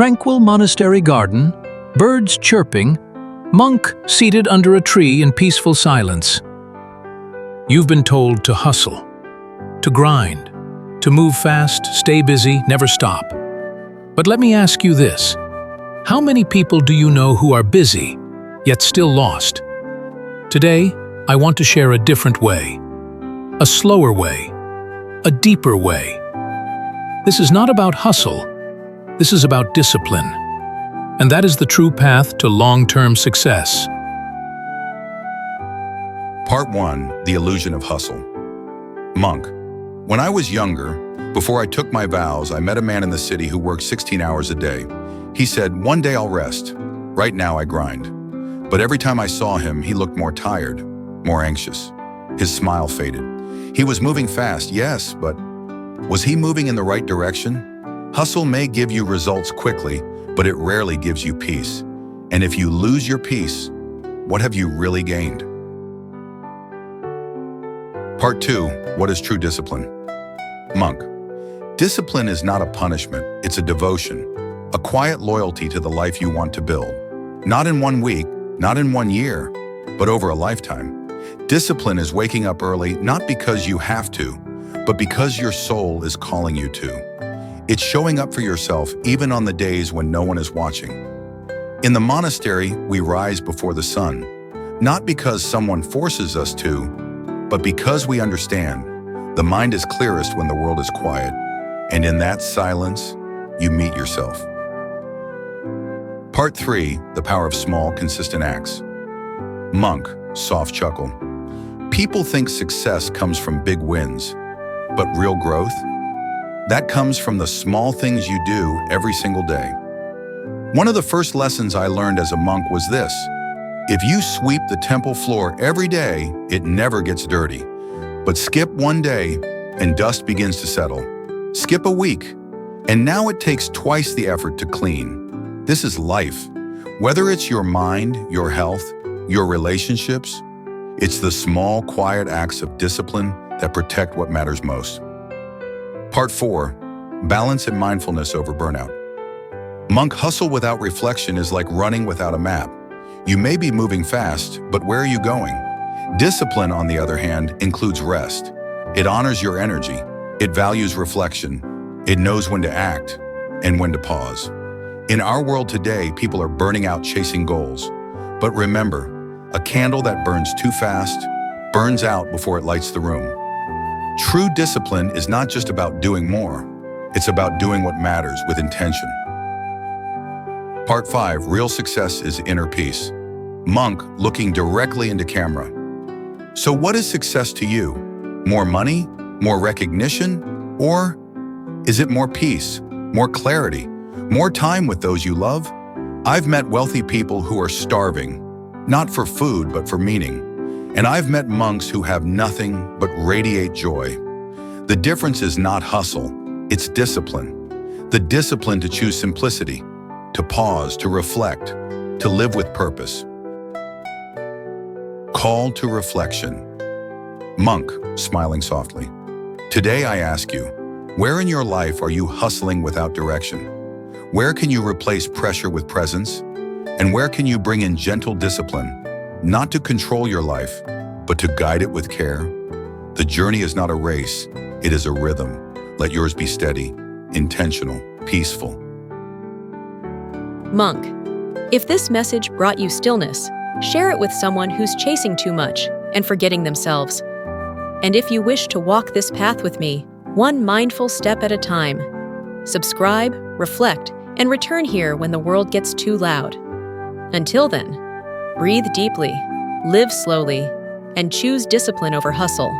tranquil monastery garden, birds chirping, monk seated under a tree in peaceful silence. You've been told to hustle, to grind, to move fast, stay busy, never stop. But let me ask you this. How many people do you know who are busy, yet still lost? Today, I want to share a different way, a slower way, a deeper way. This is not about hustle, this is about discipline. And that is the true path to long-term success. Part 1. The Illusion of Hustle. Monk. When I was younger, before I took my vows, I met a man in the city who worked 16 hours a day. He said, "One day I'll rest. Right now I grind." But every time I saw him, he looked more tired, more anxious. His smile faded. He was moving fast, yes, but was he moving in the right direction? Hustle may give you results quickly, but it rarely gives you peace. And if you lose your peace, what have you really gained? Part 2. What is true discipline? Monk. Discipline is not a punishment, it's a devotion, a quiet loyalty to the life you want to build. Not in 1 week, not in 1 year, but over a lifetime. Discipline is waking up early not because you have to, but because your soul is calling you to. It's showing up for yourself even on the days when no one is watching. In the monastery, we rise before the sun, not because someone forces us to, but because we understand the mind is clearest when the world is quiet, and in that silence, you meet yourself. Part 3. The Power of Small, Consistent Acts. Monk, soft chuckle. People think success comes from big wins, but real growth? That comes from the small things you do every single day. One of the first lessons I learned as a monk was this: if you sweep the temple floor every day, it never gets dirty. But skip 1 day, and dust begins to settle. Skip a week, and now it takes twice the effort to clean. This is life. Whether it's your mind, your health, your relationships, it's the small, quiet acts of discipline that protect what matters most. Part 4. Balance and mindfulness over burnout. Monk, hustle without reflection is like running without a map. You may be moving fast, but where are you going? Discipline, on the other hand, includes rest. It honors your energy. It values reflection. It knows when to act and when to pause. In our world today, people are burning out chasing goals. But remember, a candle that burns too fast burns out before it lights the room. True discipline is not just about doing more. It's about doing what matters with intention. Part 5. Real success is inner peace. Monk, looking directly into camera. So what is success to you? More money? More recognition? Or is it more peace, more clarity, more time with those you love? I've met wealthy people who are starving, not for food, but for meaning. And I've met monks who have nothing but radiate joy. The difference is not hustle, it's discipline. The discipline to choose simplicity, to pause, to reflect, to live with purpose. Call to reflection. Monk, smiling softly. Today I ask you, where in your life are you hustling without direction? Where can you replace pressure with presence? And where can you bring in gentle discipline? Not to control your life, but to guide it with care. The journey is not a race, it is a rhythm. Let yours be steady, intentional, peaceful. Monk, if this message brought you stillness, share it with someone who's chasing too much and forgetting themselves. And if you wish to walk this path with me, one mindful step at a time, subscribe, reflect, and return here when the world gets too loud. Until then, breathe deeply, live slowly, and choose discipline over hustle.